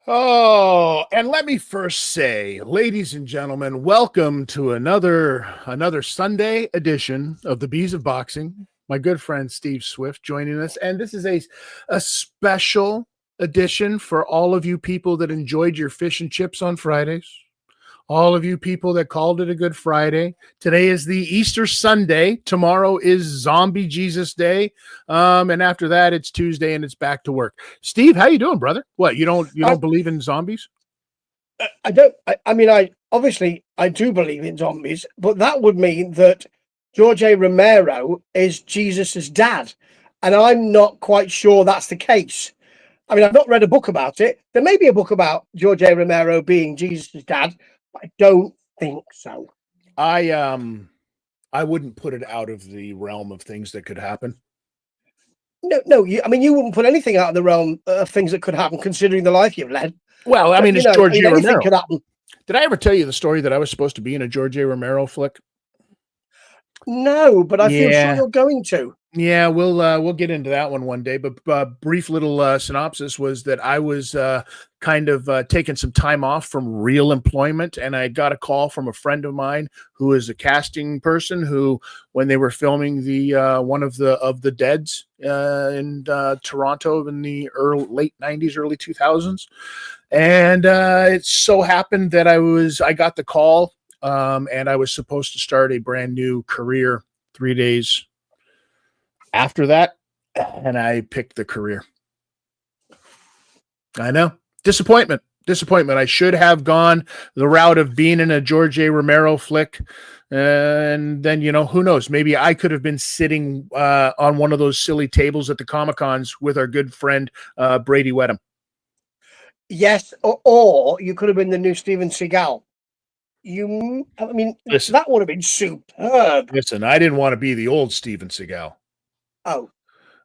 Oh, and let me first say, ladies and gentlemen, welcome to another Sunday edition of the Bees of Boxing. My good friend Steve Swift joining us, and this is a special edition for all of you people that enjoyed your fish and chips on Fridays. All of you people that called it a Good Friday. Today is the Easter Sunday. Tomorrow is Zombie Jesus Day. And after that, it's Tuesday and it's back to work. Steve, how you doing, brother? What, you don't believe in zombies? I don't. I obviously do believe in zombies, but that would mean that George A. Romero is Jesus's dad, and I'm not quite sure that's the case. I mean, I've not read a book about it. There may be a book about George A. Romero being Jesus's dad, but I don't think so. I wouldn't put it out of the realm of things that could happen. No. You wouldn't put anything out of the realm of things that could happen, considering the life you've led. Well, I mean, it's George A. Romero. Could happen. Did I ever tell you the story that I was supposed to be in a George A. Romero flick? No, but I feel sure you're going to. Yeah, we'll get into that one day. But brief little synopsis was that I was kind of taking some time off from real employment, and I got a call from a friend of mine who is a casting person who, when they were filming the one of the Deads in Toronto in the late 90s, early 2000s, and it so happened that I got the call, and I was supposed to start a brand new career 3 days after that, and I picked the career. I know. Disappointment. I should have gone the route of being in a George A. Romero flick. And then, who knows? Maybe I could have been sitting on one of those silly tables at the Comic-Cons with our good friend Brady Wedham. Yes, or you could have been the new Steven Seagal. Listen, that would have been superb. Listen, I didn't want to be the old Steven Seagal. Oh.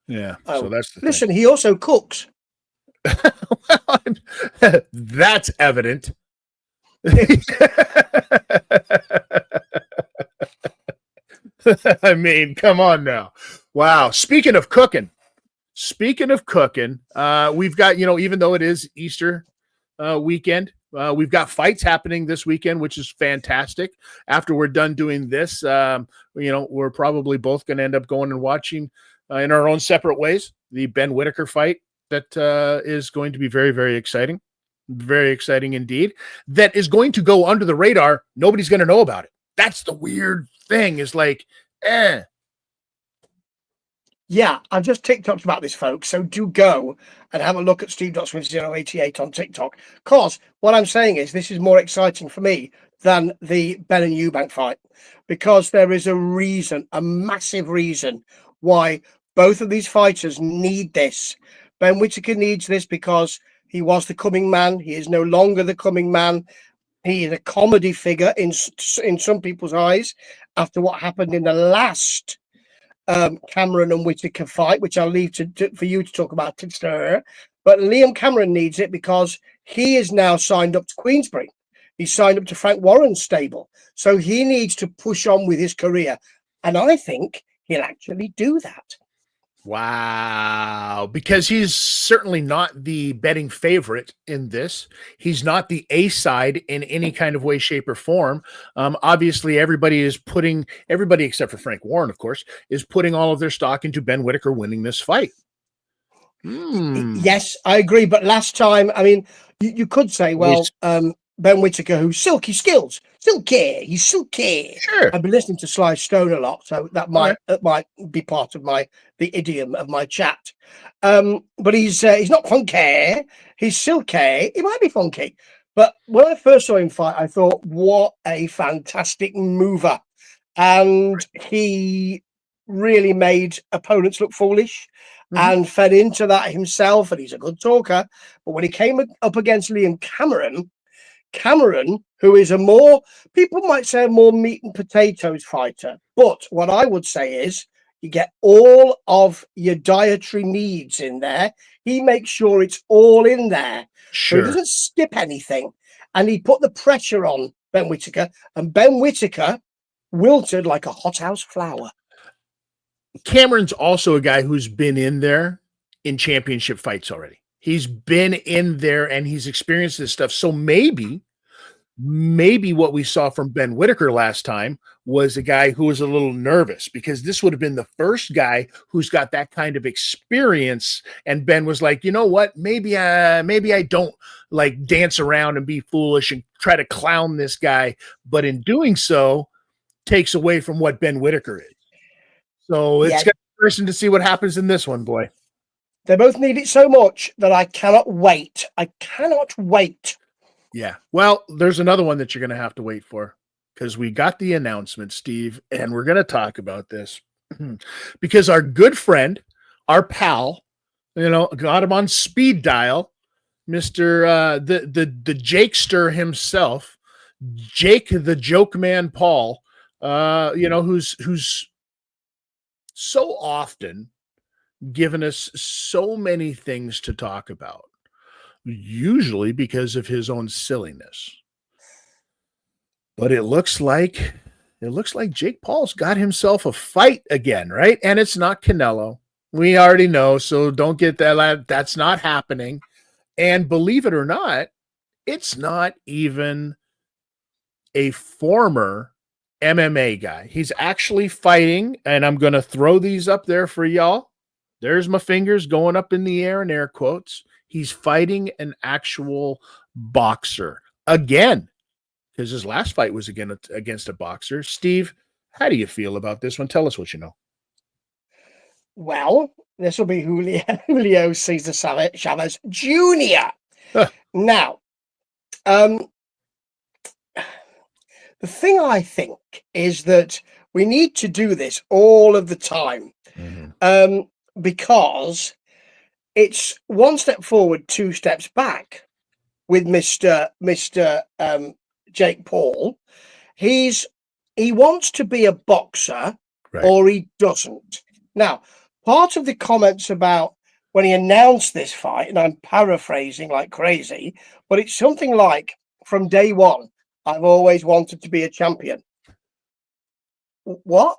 Yeah. Oh. So that's the Listen, thing. He also cooks. That's evident. I mean, come on now. Wow. Speaking of cooking, we've got, even though it is Easter weekend, we've got fights happening this weekend, which is fantastic. After we're done doing this, we're probably both going to end up going and watching in our own separate ways the Ben Whitaker fight that is going to be very, very exciting. Very exciting indeed. That is going to go under the radar. Nobody's going to know about it. That's the weird thing, is like, Yeah, I've just TikToked about this, folks. So do go and have a look at Steve.Smith088 on TikTok. Because what I'm saying is this is more exciting for me than the Ben and Eubank fight. Because there is a reason, a massive reason, why both of these fighters need this. Ben Whitaker needs this because he was the coming man. He is no longer the coming man. He is a comedy figure in some people's eyes after what happened in the last Cameron and Whitaker fight, which I'll leave for you to talk about. But Liam Cameron needs it because he is now signed up to Queensberry. He's signed up to Frank Warren's stable. So he needs to push on with his career. And I think he'll actually do that. Wow. Because he's certainly not the betting favorite in this. He's not the A side in any kind of way, shape, or form. Obviously, everybody except for Frank Warren, of course, is putting all of their stock into Ben Whitaker winning this fight. Yes, I agree. But last time, you could say, well, Ben Whitaker, who's silky skills. He's silky. Sure. I've been listening to Sly Stone a lot, so that might be part of the idiom of my chat. But he's not funky. He's silky. He might be funky. But when I first saw him fight, I thought, what a fantastic mover. And he really made opponents look foolish and fed into that himself. And he's a good talker. But when he came up against Liam Cameron, who is people might say a more meat and potatoes fighter. But what I would say is you get all of your dietary needs in there. He makes sure it's all in there. Sure. So he doesn't skip anything. And he put the pressure on Ben Whittaker, and Ben Whittaker wilted like a hothouse flower. Cameron's also a guy who's been in there in championship fights already. He's been in there and he's experienced this stuff. So maybe what we saw from Ben Whittaker last time was a guy who was a little nervous, because this would have been the first guy who's got that kind of experience. And Ben was like, you know what? Maybe I don't like dance around and be foolish and try to clown this guy. But in doing so, takes away from what Ben Whittaker is. So it's going to be interesting to see what happens in this one, boy. They both need it so much that I cannot wait. I cannot wait. Yeah. Well, there's another one that you're going to have to wait for, because we got the announcement, Steve, and we're going to talk about this because our good friend, our pal, got him on speed dial, Mr. The Jakester himself, Jake the Joke Man Paul, who's so often given us so many things to talk about, usually because of his own silliness. But it looks like Jake Paul's got himself a fight again, right? And it's not Canelo. We already know, so don't get that. That's not happening. And believe it or not, it's not even a former MMA guy. He's actually fighting, and I'm going to throw these up there for y'all. There's my fingers going up in the air in air quotes. He's fighting an actual boxer again, because his last fight was against a boxer. Steve, how do you feel about this one? Tell us what you know. Well, this will be Julio Cesar Chavez Jr. Huh. Now, the thing I think is that we need to do this all of the time, because it's one step forward, two steps back with Mr. Jake Paul. He wants to be a boxer, right, or he doesn't. Now, part of the comments about when he announced this fight, and I'm paraphrasing like crazy, but it's something like, from day one, I've always wanted to be a champion. What?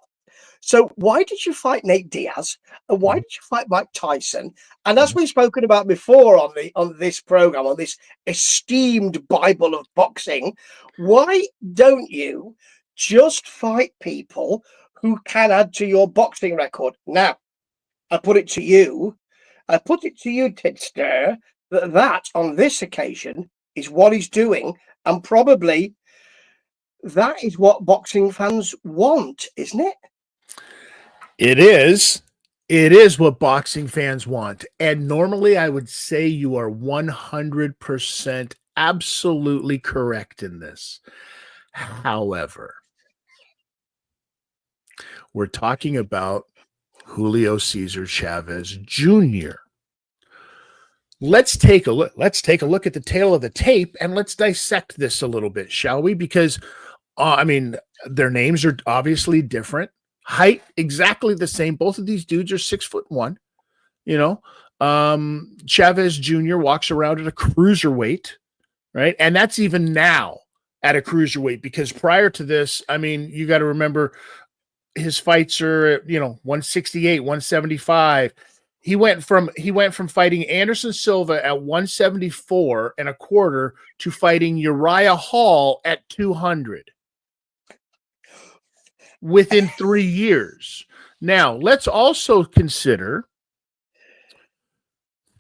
So why did you fight Nate Diaz? And why did you fight Mike Tyson? And as we've spoken about before on this program, on this esteemed Bible of boxing, why don't you just fight people who can add to your boxing record? Now, I put it to you, Tipster, that on this occasion is what he's doing, and probably that is what boxing fans want, isn't it? It is. It is what boxing fans want. And normally I would say you are 100% absolutely correct in this. However, we're talking about Julio Cesar Chavez Jr. Let's take a look. Let's take a look at the tail of the tape and let's dissect this a little bit, shall we? Because, their names are obviously different. Height exactly the same. Both of these dudes are 6'1". Chavez Jr. walks around at a cruiserweight, right? And that's even now at a cruiserweight, because prior to this, you got to remember his fights are 168, 175. He went from fighting Anderson Silva at 174 and a quarter to fighting Uriah Hall at 200. Within 3 years. Now, let's also consider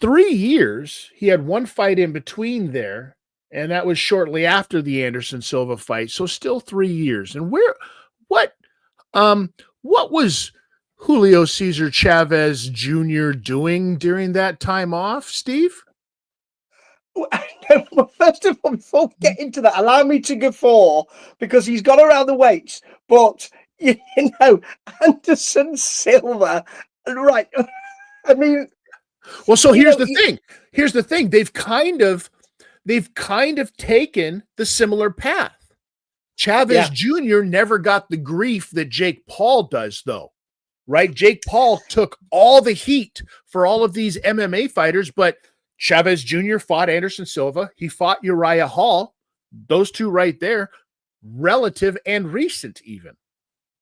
3 years. He had one fight in between there, and that was shortly after the Anderson Silva fight. So still 3 years. And what was Julio Cesar Chavez Jr. doing during that time off, Steve? Well, first of all, before we get into that, allow me to guffaw, because he's got around the weights, but Anderson Silva, right? Well, so here's the thing. Here's the thing. They've kind of taken the similar path. Chavez Jr. never got the grief that Jake Paul does, though, right? Jake Paul took all the heat for all of these MMA fighters, but Chavez Jr. fought Anderson Silva. He fought Uriah Hall. Those two right there. relative and recent even.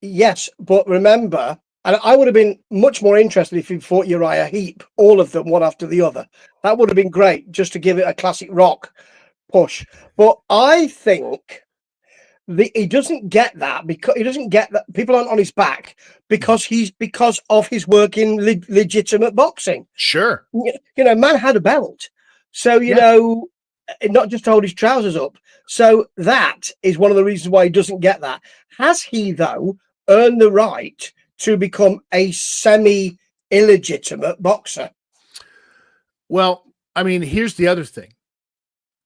Yes, but remember, and I would have been much more interested if he fought Uriah Heep, all of them, one after the other. That would have been great, just to give it a classic rock push. But I think he doesn't get that, because he doesn't get that people aren't on his back because of his work in legitimate boxing. Sure. Man had a belt, so not just to hold his trousers up. So that is one of the reasons why he doesn't get that. Has he, though, earned the right to become a semi-illegitimate boxer? Well, I mean, here's the other thing.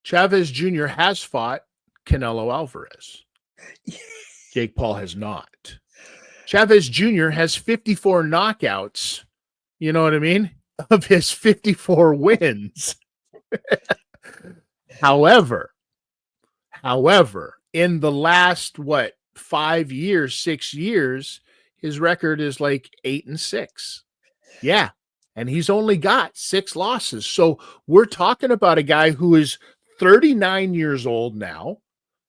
Chavez Jr. has fought Canelo Alvarez. Jake Paul has not. Chavez Jr. has 54 knockouts, you know what I mean, of his 54 wins. However, in the last, 5 years, 6 years, his record is like 8-6. Yeah. And he's only got 6 losses. So we're talking about a guy who is 39 years old now,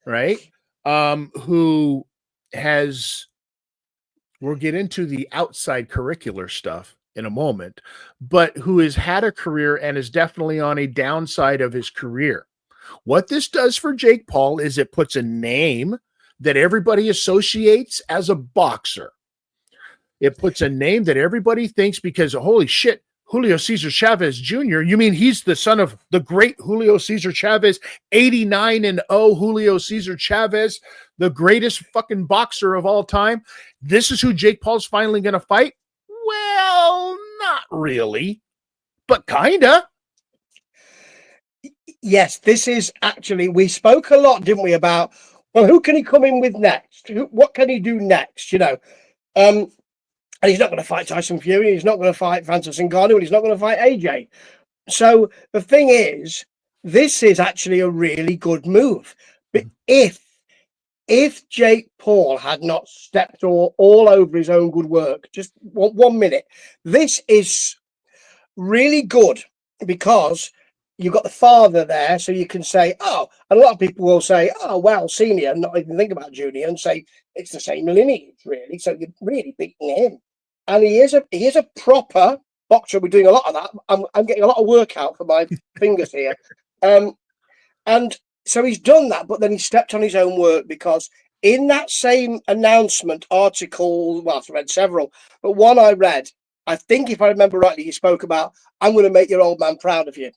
right? Who has, we'll get into the outside curricular stuff in a moment, but who has had a career and is definitely on a downside of his career. What this does for Jake Paul is it puts a name that everybody associates as a boxer. It puts a name that everybody thinks, because holy shit, Julio Cesar Chavez Jr. You mean he's the son of the great Julio Cesar Chavez, 89-0 Julio Cesar Chavez, the greatest fucking boxer of all time? This is who Jake Paul's finally going to fight? Well, not really, but kinda. Yes, this is actually, we spoke a lot, didn't we, about, well, who can he come in with next? What can he do next? And he's not going to fight Tyson Fury. He's not going to fight Francis Ngannou. And he's not going to fight AJ. So the thing is, this is actually a really good move. But if Jake Paul had not stepped all over his own good work, just 1 minute, this is really good, because you've got the father there, so you can say, oh, and a lot of people will say, oh, well, senior, and not even think about junior, and say it's the same lineage, really. So you're really beating him. And he is a proper boxer. We're doing a lot of that. I'm getting a lot of work out for my fingers here. And so he's done that, but then he stepped on his own work, because in that same announcement article, well, I've read several, but one I read, I think if I remember rightly, he spoke about, I'm going to make your old man proud of you.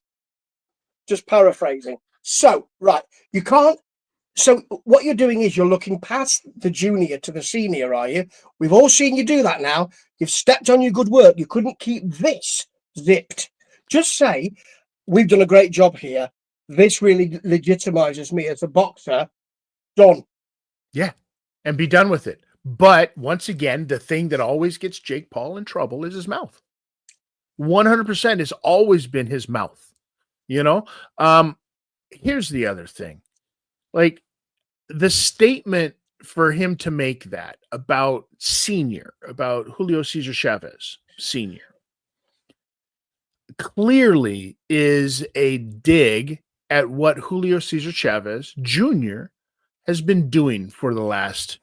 Just paraphrasing. So, right, you can't. So what you're doing is you're looking past the junior to the senior, are you? We've all seen you do that now. You've stepped on your good work. You couldn't keep this zipped. Just say, we've done a great job here. This really legitimizes me as a boxer. Done. Yeah, and be done with it. But once again, the thing that always gets Jake Paul in trouble is his mouth. 100% has always been his mouth. Here's the other thing. Like, the statement for him to make that about Julio Cesar Chavez Sr. clearly is a dig at what Julio Cesar Chavez Jr. has been doing for the last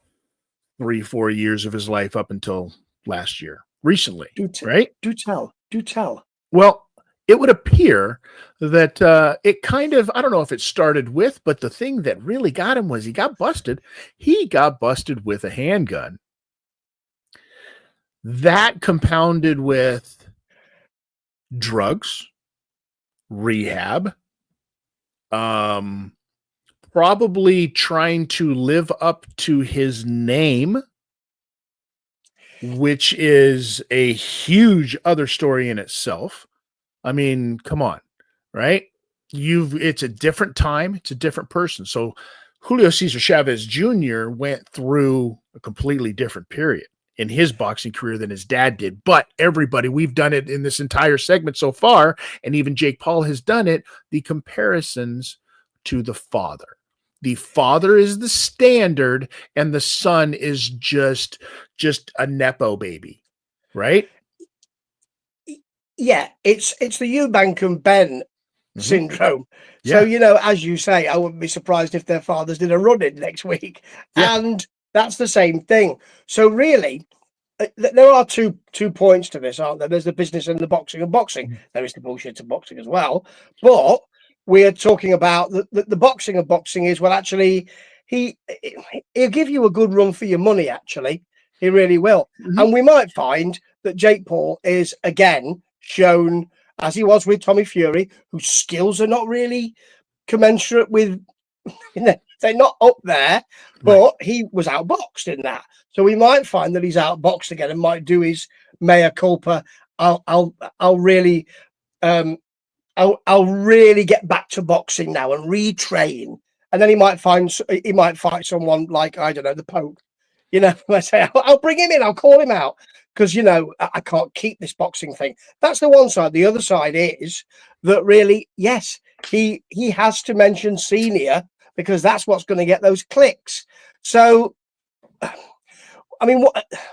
3-4 years of his life up until last year, recently, right? Do tell. Well, it would appear that it kind of, I don't know if it started with, but the thing that really got him was he got busted. He got busted with a handgun. That compounded with drugs, rehab, probably trying to live up to his name, which is a huge other story in itself. I mean, come on, right? It's a different time. It's a different person. So Julio Cesar Chavez Jr. went through a completely different period in his boxing career than his dad did. But everybody, we've done it in this entire segment so far, and even Jake Paul has done it, the comparisons to the father. The father is the standard, and the son is just a Nepo baby, right? Yeah, it's the Eubank and Ben syndrome. Yeah. So, as you say, I wouldn't be surprised if their fathers did a run-in next week. Yeah. And that's the same thing. So really, there are two points to this, aren't there? There's the business and the boxing. And boxing, there is the bullshit of boxing as well. But we're talking about the boxing of boxing is, well, actually, he'll give you a good run for your money, actually. He really will. And we might find that Jake Paul is, again, shown, as he was with Tommy Fury, whose skills are not really commensurate with, they're not up there, but he was outboxed in that. So we might find that he's outboxed again and might do his mea culpa. I'll really get back to boxing now and retrain. And then he might fight someone like, I don't know, the Pope. I say, I'll bring him in, I'll call him out. Because, I can't keep this boxing thing. That's the one side. The other side is that really, yes, he has to mention senior because that's what's going to get those clicks. So, I mean,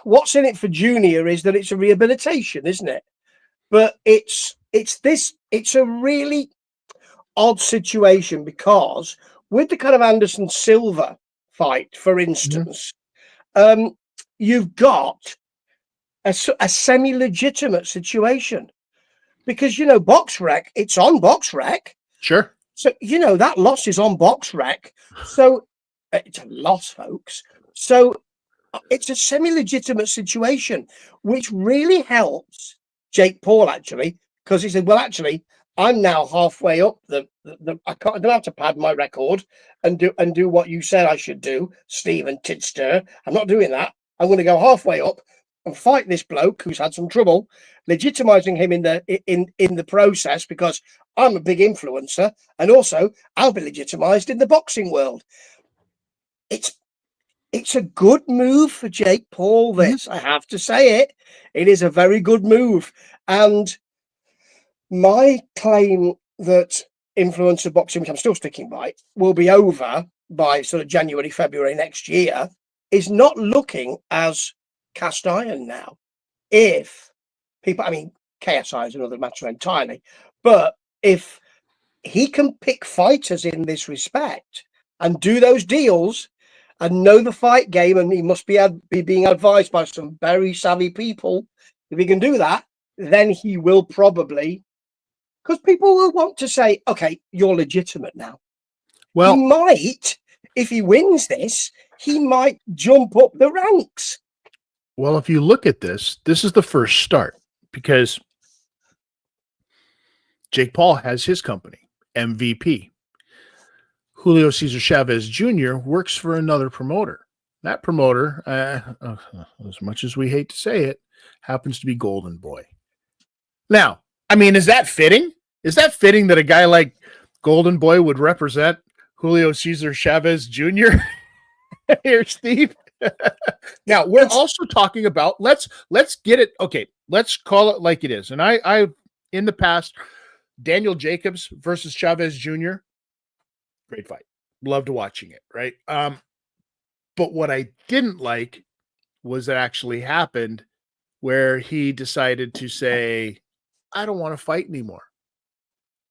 what's in it for Junior is that it's a rehabilitation, isn't it? But it's a really odd situation because with the kind of Anderson Silva fight, for instance, you've got a semi-legitimate situation because BoxRec, it's on BoxRec. Sure. So that loss is on BoxRec. So it's a loss, folks. So it's a semi-legitimate situation, which really helps Jake Paul actually, because he said, "Well, actually, I'm now halfway up I don't have to pad my record and do what you said I should do, Stephen Tidster. I'm not doing that. I'm going to go halfway up and fight this bloke who's had some trouble, legitimizing him in the process because I'm a big influencer, and also I'll be legitimized in the boxing world." It's a good move for Jake Paul. This, I have to say it. It is a very good move. And my claim that influencer boxing, which I'm still sticking by, will be over by sort of January, February next year, is not looking as cast iron now. If people, I mean, KSI is another matter entirely, but if he can pick fighters in this respect and do those deals and know the fight game, and he must be being advised by some very savvy people, if he can do that, then he will probably, because people will want to say, okay, you're legitimate now. Well, he might, if he wins this, he might jump up the ranks. Well, if you look at this is the first start because Jake Paul has his company, MVP. Julio Cesar Chavez Jr. works for another promoter. That promoter, as much as we hate to say it, happens to be Golden Boy. Now, I mean, is that fitting? Is that fitting that a guy like Golden Boy would represent Julio Cesar Chavez Jr.? Here, Steve. Now, we're also talking about, let's get it. Okay, let's call it like it is. And I in the past, Daniel Jacobs versus Chavez Jr., great fight. Loved watching it, right? But what I didn't like was it actually happened where he decided to say, I don't want to fight anymore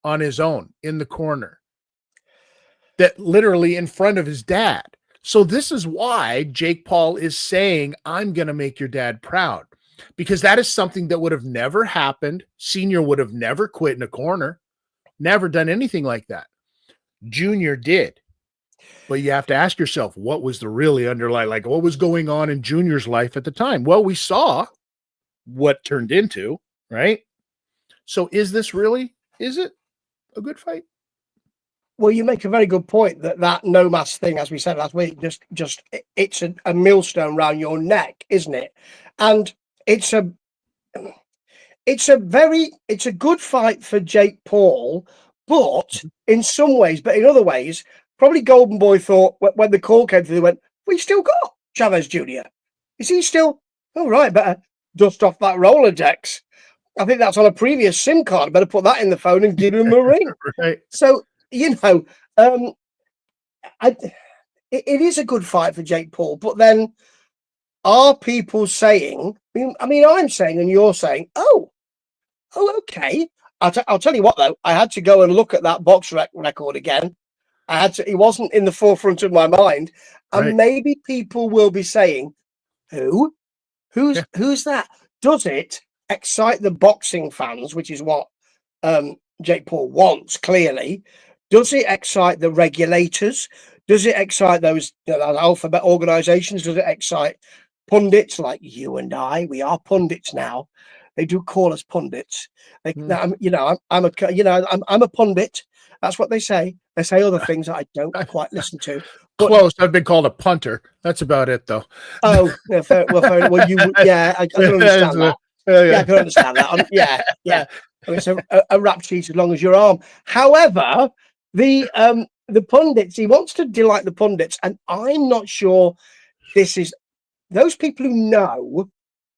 on his own in the corner. That literally in front of his dad. So this is why Jake Paul is saying, I'm going to make your dad proud, because that is something that would have never happened. Senior would have never quit in a corner, never done anything like that. Junior did. But you have to ask yourself, what was the really underlying, like what was going on in Junior's life at the time? Well, we saw what turned into, right? So is it a good fight? Well, you make a very good point that no mass thing, as we said last week, just it's a millstone around your neck, isn't it? And it's a good fight for Jake Paul, but in some ways, but in other ways, probably Golden Boy thought when the call came through, they went, we still got Chavez Jr. Is he still? Oh, right, better dust off that Rolodex. I think that's on a previous SIM card. Better put that in the phone and give him a ring. Right. So, it is a good fight for Jake Paul, but then are people saying, I mean, I'm saying and you're saying, oh, okay, I'll tell you what though, I had to go and look at that box record again. I had to. It wasn't in the forefront of my mind, and Right. maybe people will be saying, "Who? Who's that?" Does it excite the boxing fans, which is what Jake Paul wants? Clearly, does it excite the regulators? Does it excite those alphabet organizations? Does it excite pundits like you and I? We are pundits now. They do call us pundits. I'm a pundit. That's what they say. They say other things that I don't quite listen to. But, Close. I've been called a punter. That's about it, though. oh, yeah, fair well, yeah, I can understand that. Yeah, I can understand that. Yeah. I mean, it's a rap sheet as long as your arm. However, the pundits, he wants to delight the pundits, and I'm not sure this is those people who know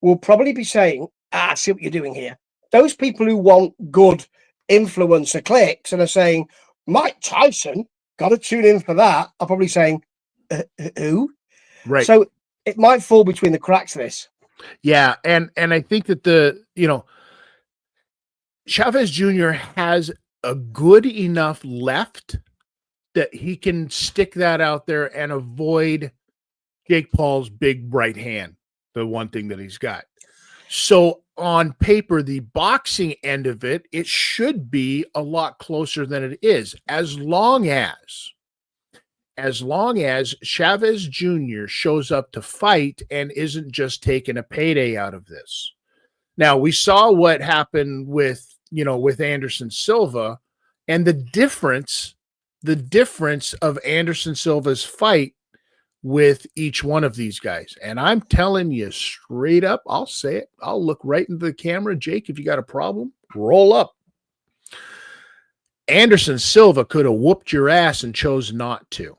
will probably be saying, I see what you're doing here. Those people who want good influencer clicks and are saying, Mike Tyson, got to tune in for that, are probably saying, who? Right. So it might fall between the cracks, this. Yeah. And I think that Chavez Jr. has a good enough left that he can stick that out there and avoid Jake Paul's big right hand, the one thing that he's got. So on paper, the boxing end of it, it should be a lot closer than it is, as long as Chavez Jr. shows up to fight and isn't just taking a payday out of this. Now, we saw what happened with Anderson Silva, and the difference of Anderson Silva's fight with each one of these guys. And I'm telling you straight up, I'll say it. I'll look right into the camera. Jake, if you got a problem, roll up. Anderson Silva could have whooped your ass and chose not to.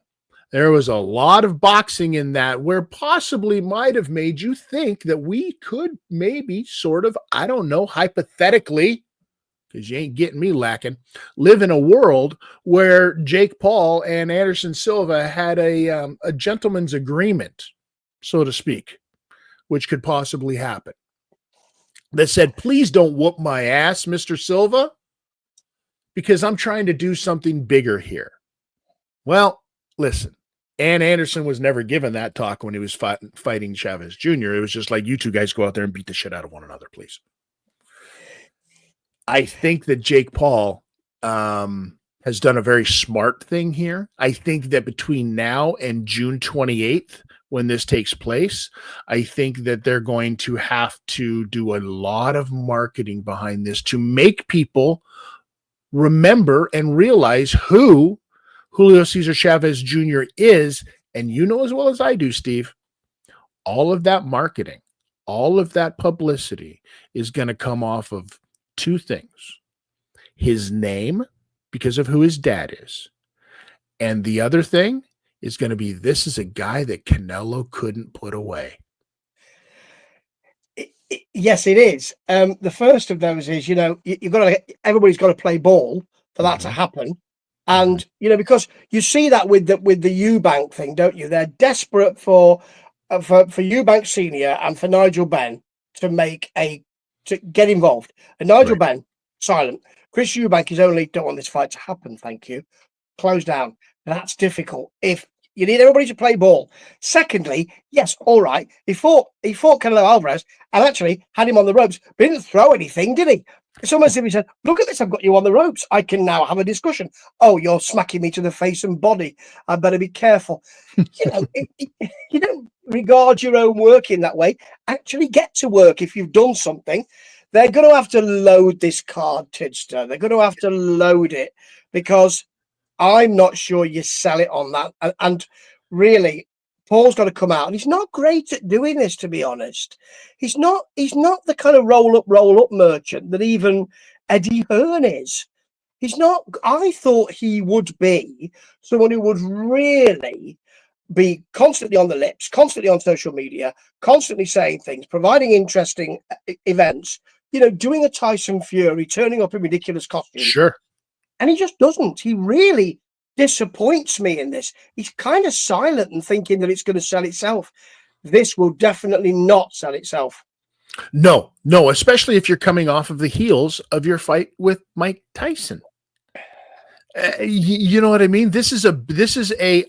There was a lot of boxing in that where possibly might have made you think that we could maybe sort of, I don't know, hypothetically, because you ain't getting me lacking, live in a world where Jake Paul and Anderson Silva had a gentleman's agreement, so to speak, which could possibly happen. That said, please don't whoop my ass, Mr. Silva, because I'm trying to do something bigger here. Well, listen, Anderson was never given that talk when he was fighting Chavez Jr. It was just like, you two guys go out there and beat the shit out of one another, please. I think that Jake Paul has done a very smart thing here. I think that between now and June 28th, when this takes place, I think that they're going to have to do a lot of marketing behind this to make people remember and realize who Julio Cesar Chavez Jr. is. And you know as well as I do, Steve, all of that marketing, all of that publicity is going to come off of two things: his name, because of who his dad is, and the other thing is going to be, this is a guy that Canelo couldn't put away. Yes, it is. The first of those is, everybody's got to play ball for that to happen. And, because you see that with the Eubank thing, don't you? They're desperate for Eubank Senior and for Nigel Benn to get involved. And Nigel Benn, silent. Chris Eubank is only, don't want this fight to happen, thank you. Close down. That's difficult. If you need everybody to play ball. Secondly, yes, all right. He fought Canelo Alvarez and actually had him on the ropes, but didn't throw anything, did he? It's almost as if he said, look at this, I've got you on the ropes. I can now have a discussion. Oh, you're smacking me to the face and body. I better be careful. You don't regard your own work in that way. Actually get to work if you've done something. They're going to have to load this card, Tidster. They're going to have to load it because I'm not sure you sell it on that. And really, Paul's got to come out. And he's not great at doing this, to be honest. He's not the kind of roll up merchant that even Eddie Hearn is. He's not. I thought he would be someone who would really be constantly on the lips, constantly on social media, constantly saying things, providing interesting events, doing a Tyson Fury, turning up in ridiculous costumes. Sure. And he just doesn't. He really disappoints me in this. He's kind of silent and thinking that it's going to sell itself. This will definitely not sell itself. No, no, especially if you're coming off of the heels of your fight with Mike Tyson. You know what I mean? This is a,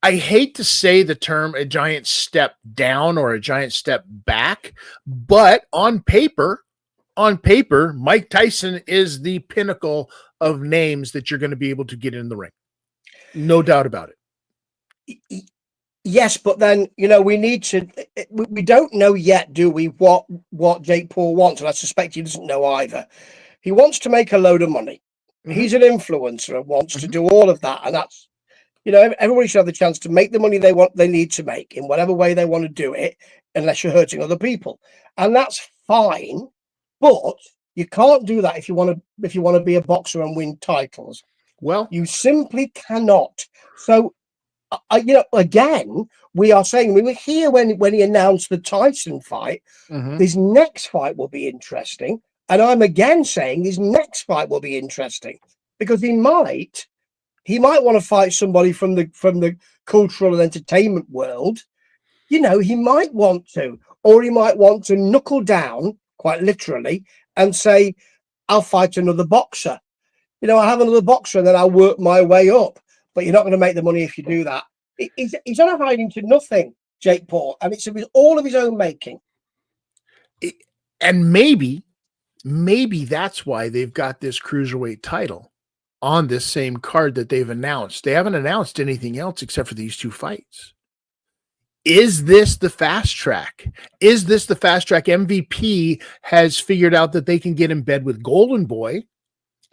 I hate to say the term a giant step down or a giant step back, but on paper, Mike Tyson is the pinnacle of names that you're going to be able to get in the ring. No doubt about it. Yes, but then, we need to, we don't know yet, do we, what Jake Paul wants? And I suspect he doesn't know either. He wants to make a load of money. Mm-hmm. He's an influencer and wants to do all of that. And that's, everybody should have the chance to make the money they need to make in whatever way they want to do it, unless you're hurting other people. And that's fine. But you can't do that if you want to be a boxer and win titles. Well, you simply cannot. So, again, we are saying, we were here when he announced the Tyson fight. Mm-hmm. His next fight will be interesting. And I'm again saying his next fight will be interesting because he might want to fight somebody from the cultural and entertainment world. He might want to, or he might want to knuckle down, quite literally, and say, I'll fight another boxer. I have another boxer and then I'll work my way up. But you're not going to make the money if you do that. He's on a hiding to nothing, Jake Paul, and it's all of his own making. And maybe that's why they've got this cruiserweight title on this same card that they've announced. They haven't announced anything else except for these two fights. Is this the fast track? Is this the fast track? MVP has figured out that they can get in bed with Golden Boy,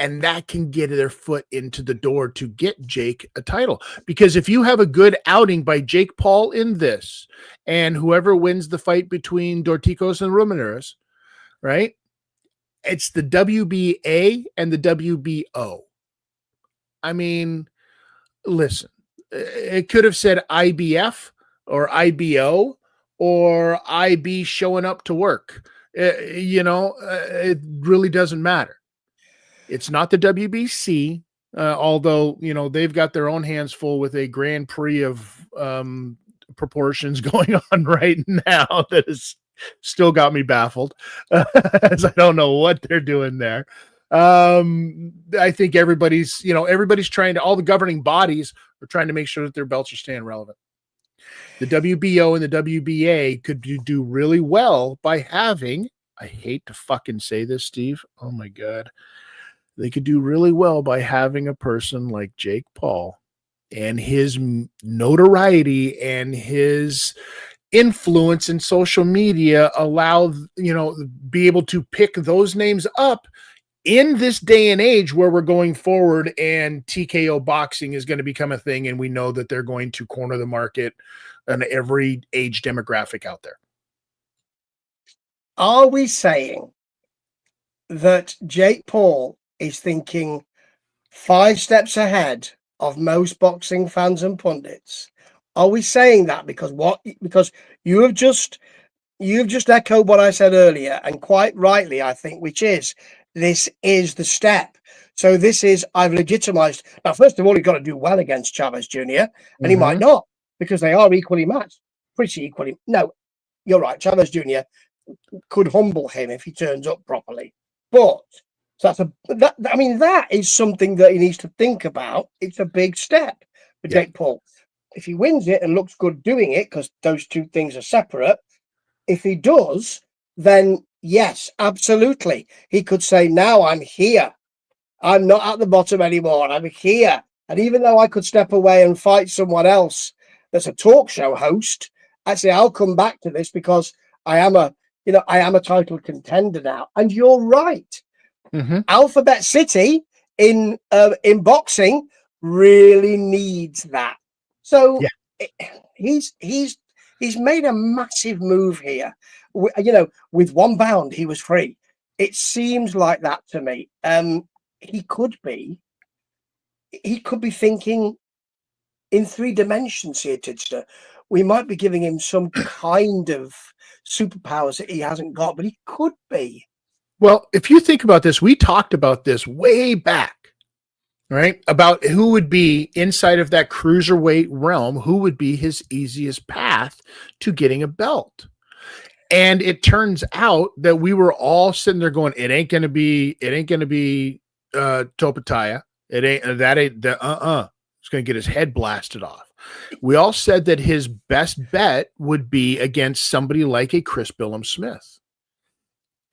and that can get their foot into the door to get Jake a title. Because if you have a good outing by Jake Paul in this, and whoever wins the fight between Dorticos and Ramirez, right? It's the WBA and the WBO. I mean, listen, it could have said IBF or IBO or IB showing up to work. It really doesn't matter. It's not the WBC, although, they've got their own hands full with a Grand Prix of proportions going on right now that has still got me baffled, as I don't know what they're doing there. I think everybody's trying to, all the governing bodies are trying to make sure that their belts are staying relevant. The WBO and the WBA could do really well by having, I hate to fucking say this, Steve. Oh my God. They could do really well by having a person like Jake Paul and his notoriety and his influence in social media be able to pick those names up in this day and age where we're going forward, and TKO boxing is going to become a thing. And we know that they're going to corner the market on every age demographic out there. Are we saying that Jake Paul is thinking 5 steps ahead of most boxing fans and pundits? Are we saying that because you have just echoed what I said earlier, and quite rightly, I think, which is this is the step. So this is, I've legitimized. Now, first of all, you've got to do well against Chavez Jr., and he might not, because they are equally matched, pretty equally. No, you're right. Chavez Jr. could humble him if he turns up properly, but. So that is something that he needs to think about. It's a big step for Jake Paul. If he wins it and looks good doing it, because those two things are separate, if he does, then yes, absolutely. He could say, now I'm here. I'm not at the bottom anymore. I'm here. And even though I could step away and fight someone else that's a talk show host, actually, I'll come back to this because I am a title contender now. And you're right. Mm-hmm. Alphabet City in boxing really needs that. So he's made a massive move here. With one bound, he was free. It seems like that to me. He could be thinking in 3 dimensions here, Tidster. We might be giving him some kind of superpowers that he hasn't got, but he could be. Well, if you think about this, we talked about this way back, right? About who would be inside of that cruiserweight realm, who would be his easiest path to getting a belt. And it turns out that we were all sitting there going, it ain't gonna be Topataya. It ain't that ain't the It's gonna get his head blasted off. We all said that his best bet would be against somebody like a Chris Billum-Smith.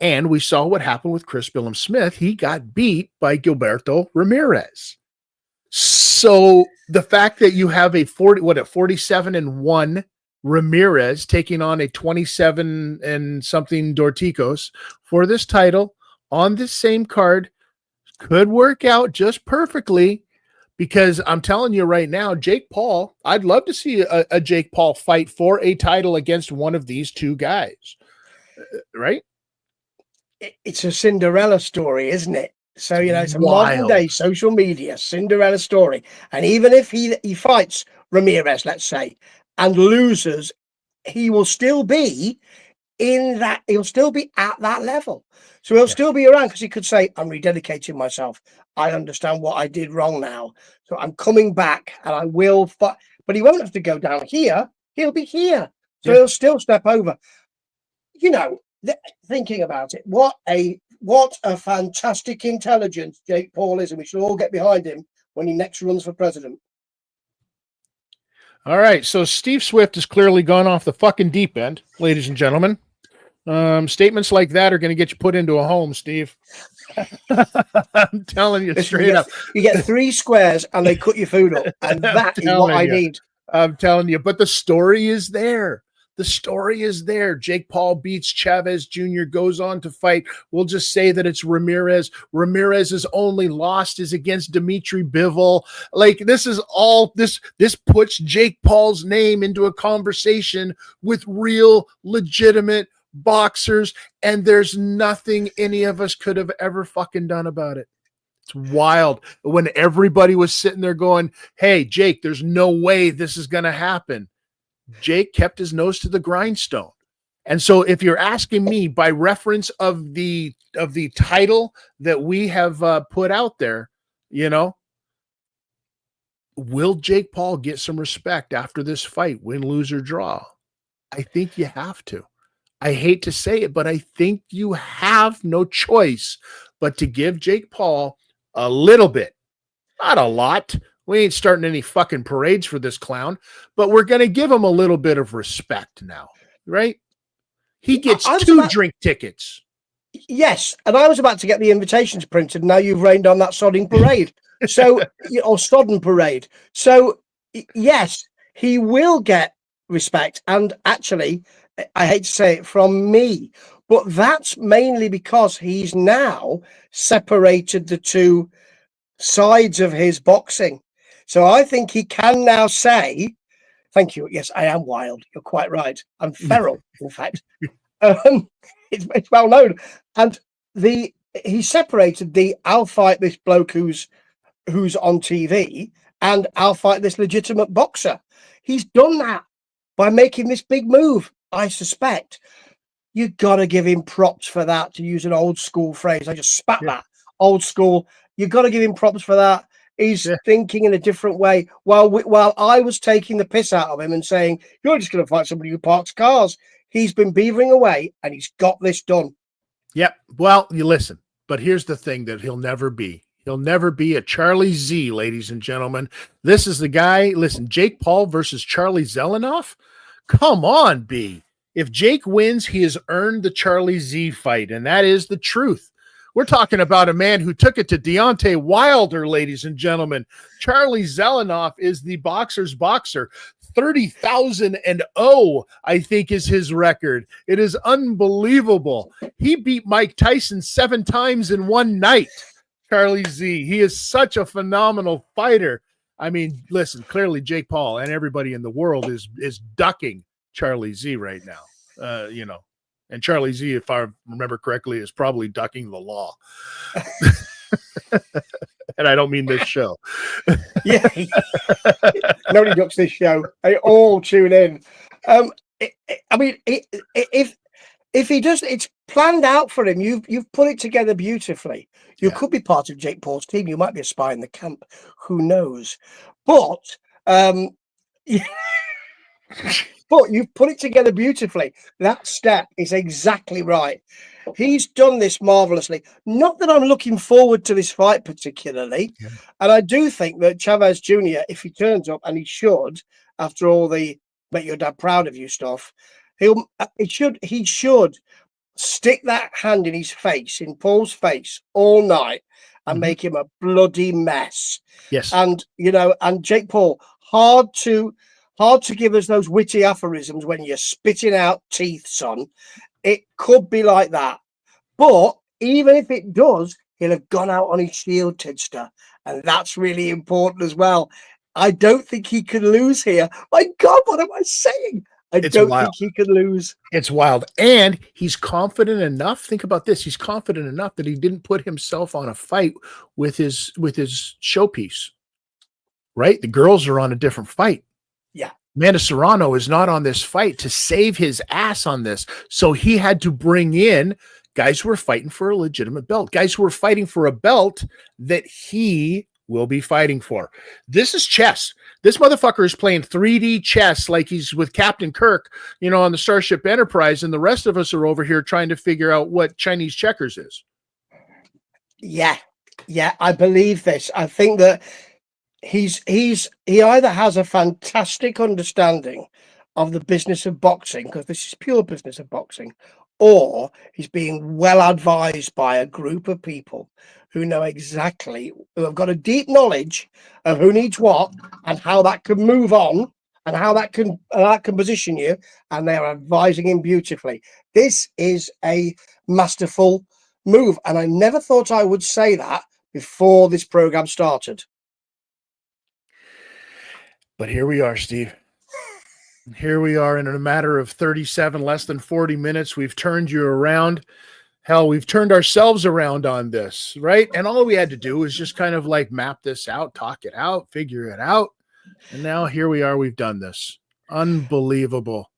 And we saw what happened with Chris Billum-Smith. He got beat by Gilberto Ramirez. So the fact that you have a 47-1 Ramirez taking on a 27 and something Dorticos for this title on this same card could work out just perfectly, because I'm telling you right now, Jake Paul, I'd love to see a Jake Paul fight for a title against one of these two guys, right? It's a Cinderella story, isn't it? So, it's a Wild. modern day social media Cinderella story. And even if he fights Ramirez, let's say, and loses, he will still be he'll still be at that level. So he'll still be around, because he could say, I'm rededicating myself. I understand what I did wrong now. So I'm coming back and I will fight. But he won't have to go down here. He'll be here. So he'll still step over. Thinking about it, what a fantastic intelligence Jake Paul is, and we should all get behind him when he next runs for president. All right, so Steve Swift has clearly gone off the fucking deep end, ladies and gentlemen. Statements like that are going to get you put into a home, Steve. I'm telling you straight up. You get 3 squares and they cut your food up, and that is what I need. I'm telling you, but the story is there. The story is there. Jake Paul beats Chavez Jr., goes on to fight. We'll just say that it's Ramirez. Ramirez's only loss is against Dimitri Bivol. Like, this is all this puts Jake Paul's name into a conversation with real, legitimate boxers, and there's nothing any of us could have ever fucking done about it. It's wild. When everybody was sitting there going, hey, Jake, there's no way this is going to happen, Jake kept his nose to the grindstone. And so if you're asking me by reference of the title that we have put out there, will Jake Paul get some respect after this fight, win, lose, or draw? I think you have to. I hate to say it, but I think you have no choice but to give Jake Paul a little bit, not a lot. We ain't starting any fucking parades for this clown, but we're going to give him a little bit of respect now, right? He gets 2 drink tickets. Yes, and I was about to get the invitations printed. Now you've rained on that sodding parade. So, or sodden parade. So, yes, he will get respect. And actually, I hate to say it, from me, but that's mainly because he's now separated the 2 sides of his boxing. So I think he can now say, thank you. Yes, I am wild. You're quite right. I'm feral, in fact. It's well known. And he separated the I'll fight this bloke who's on TV and I'll fight this legitimate boxer. He's done that by making this big move. I suspect you got to give him props for that, to use an old school phrase. I just spat that. Old school. You got to give him props for that. He's thinking in a different way. While I was taking the piss out of him and saying, you're just going to fight somebody who parks cars, he's been beavering away and he's got this done. Yep. Well, you listen, but here's the thing that he'll never be. He'll never be a Charlie Z, ladies and gentlemen. This is the guy. Listen, Jake Paul versus Charlie Zelenoff. Come on, B. If Jake wins, he has earned the Charlie Z fight, and that is the truth. We're talking about a man who took it to Deontay Wilder, ladies and gentlemen. Charlie Zelenoff is the boxer's boxer. 30,000-0, I think, is his record. It is unbelievable. He beat Mike Tyson 7 times in one night. Charlie Z. He is such a phenomenal fighter. I mean, listen, clearly Jake Paul and everybody in the world is ducking Charlie Z right now. And Charlie Z, if I remember correctly, is probably ducking the law. And I don't mean this show. Yeah. Nobody ducks this show. They all tune in. If he does, it's planned out for him. You've put it together beautifully. You could be part of Jake Paul's team. You might be a spy in the camp. Who knows? But But you've put it together beautifully. That step is exactly right. He's done this marvelously. Not that I'm looking forward to this fight particularly. Yeah. And I do think that Chavez Jr., if he turns up, and he should, after all the make your dad proud of you stuff, he should stick that hand in his face, in Paul's face, all night and make him a bloody mess. Yes. And and Jake Paul, hard to give us those witty aphorisms when you're spitting out teeth, son. It could be like that. But even if it does, he'll have gone out on his shield, Tidster. And that's really important as well. I don't think he can lose here. My God, what am I saying? I don't think he can lose. It's wild. And he's confident enough. Think about this. He's confident enough that he didn't put himself on a fight with his showpiece. Right? The girls are on a different fight. Yeah. Amanda Serrano is not on this fight to save his ass on this. So he had to bring in guys who were fighting for a legitimate belt, guys who were fighting for a belt that he will be fighting for. This is chess. This motherfucker is playing 3D chess like he's with Captain Kirk, on the Starship Enterprise, and the rest of us are over here trying to figure out what Chinese checkers is. Yeah, I believe this. I think that he either has a fantastic understanding of the business of boxing, because this is pure business of boxing, or he's being well advised by a group of people who know exactly, who have got a deep knowledge of who needs what and how that can move on and how that can position you, and they're advising him beautifully. This is a masterful move, and I never thought I would say that before this program started. But here we are, Steve. Here we are in a matter of 37, less than 40 minutes. We've turned you around. Hell, we've turned ourselves around on this, right? And all we had to do was just kind of like map this out, talk it out, figure it out. And now here we are. We've done this. Unbelievable.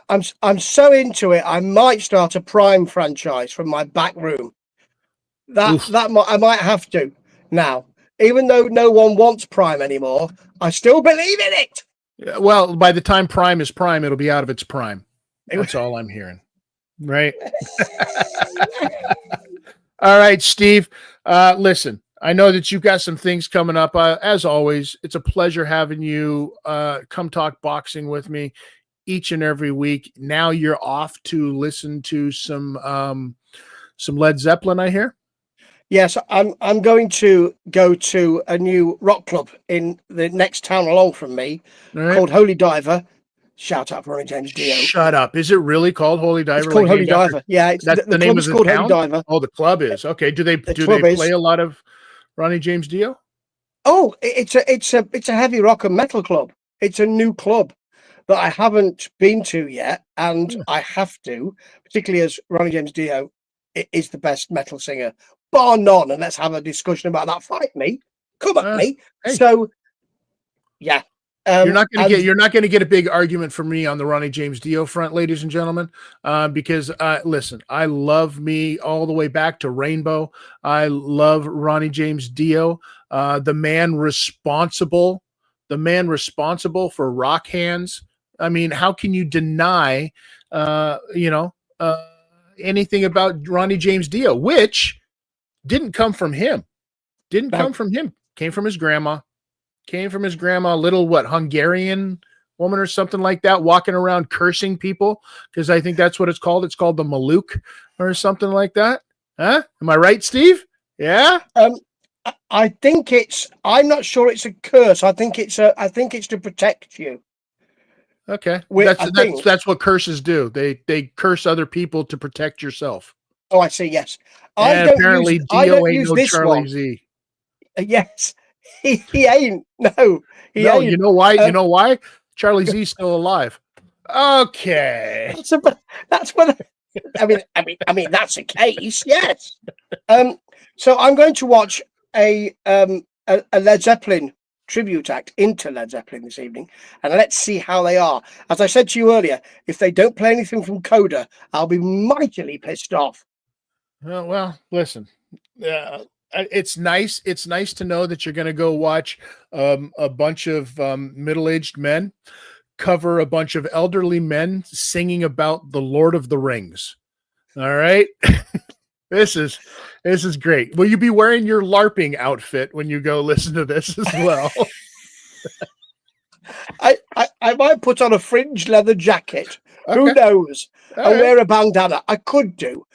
I'm so into it. I might start a Prime franchise from my back room. I might have to now. Even though no one wants Prime anymore, I still believe in it. Well, by the time Prime is Prime, it'll be out of its prime. That's all I'm hearing. Right? All right, Steve. Listen, I know that you've got some things coming up. As always, it's a pleasure having you come talk boxing with me each and every week. Now you're off to listen to some Led Zeppelin, I hear. Yes, I'm going to go to a new rock club in the next town along from me called Holy Diver. Shout out for Ronnie James Dio. Shut up. Is it really called Holy Diver? It's called Holy Diver. Yeah, it's that's the name of the town? Holy Diver. Oh, the club is. Okay. Do they play a lot of Ronnie James Dio? Oh, it's a heavy rock and metal club. It's a new club that I haven't been to yet, and I have to, particularly as Ronnie James Dio is the best metal singer, bar none. And let's have a discussion about that. Fight me, come at me. Hey. So, yeah. You're not going to get a big argument from me on the Ronnie James Dio front, ladies and gentlemen, because listen, I love me all the way back to Rainbow. I love Ronnie James Dio, the man responsible for Rock Hands. I mean, how can you deny, anything about Ronnie James Dio, which didn't come from him, came from his grandma. Came from his grandma, little Hungarian woman or something like that, walking around cursing people, because I think that's what it's called. It's called the Maluk or something like that. Huh? Am I right, Steve? Yeah. I think I'm not sure it's a curse. I think it's to protect you. Okay. That's what curses do. They curse other people to protect yourself. Oh, I see. Yes. And apparently Dio ain't no Charlie Z. Yes. He ain't. No, he ain't. You know why? You know why? Charlie Z's still alive. Okay. That's what. I mean, that's a case. Yes. So I'm going to watch a Led Zeppelin tribute act into Led Zeppelin this evening, and let's see how they are. As I said to you earlier, if they don't play anything from Coda, I'll be mightily pissed off. Well, listen. It's nice. It's nice to know that you're going to go watch a bunch of middle-aged men cover a bunch of elderly men singing about the Lord of the Rings. All right. This is great. Will you be wearing your LARPing outfit when you go listen to this as well? I might put on a fringe leather jacket. Okay. Who knows? All And right. wear a bandana. I could do.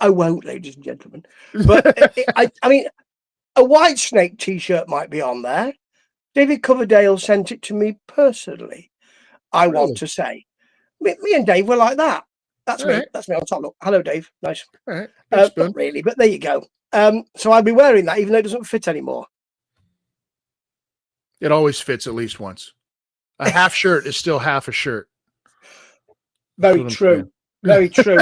I won't, ladies and gentlemen. But I mean, a White Snake T-shirt might be on there. David Coverdale sent it to me personally. I Really? want to say, me and Dave were like that. That's All me. right. That's me on top. Look, hello, Dave. Nice. All right. Big spoon. Not really, but there you go. So I'll be wearing that, even though it doesn't fit anymore. It always fits at least once. A half shirt is still half a shirt. Very true. Very true.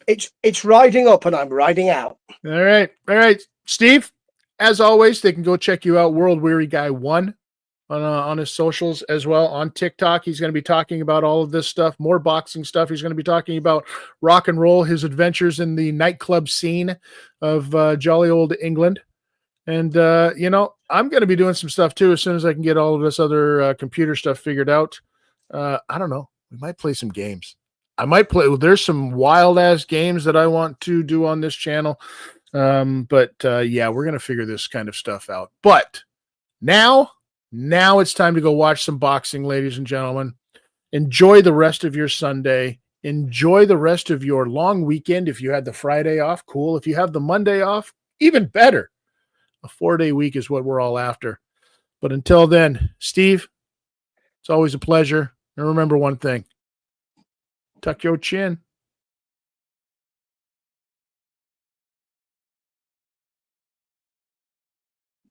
It's riding up and I'm riding out. All right. All right. Steve, as always, they can go check you out, World Weary Guy 1 on his socials as well. On TikTok, he's going to be talking about all of this stuff, more boxing stuff. He's going to be talking about rock and roll, his adventures in the nightclub scene of jolly old England. And, you know, I'm going to be doing some stuff too as soon as I can get all of this other computer stuff figured out. I don't know. We might play some games. I might play. There's some wild ass games that I want to do on this channel. But yeah, we're going to figure this kind of stuff out. But now it's time to go watch some boxing, ladies and gentlemen. Enjoy the rest of your Sunday. Enjoy the rest of your long weekend. If you had the Friday off, cool. If you have the Monday off, even better. A 4-day week is what we're all after. But until then, Steve, it's always a pleasure. And remember one thing. Tuck your chin.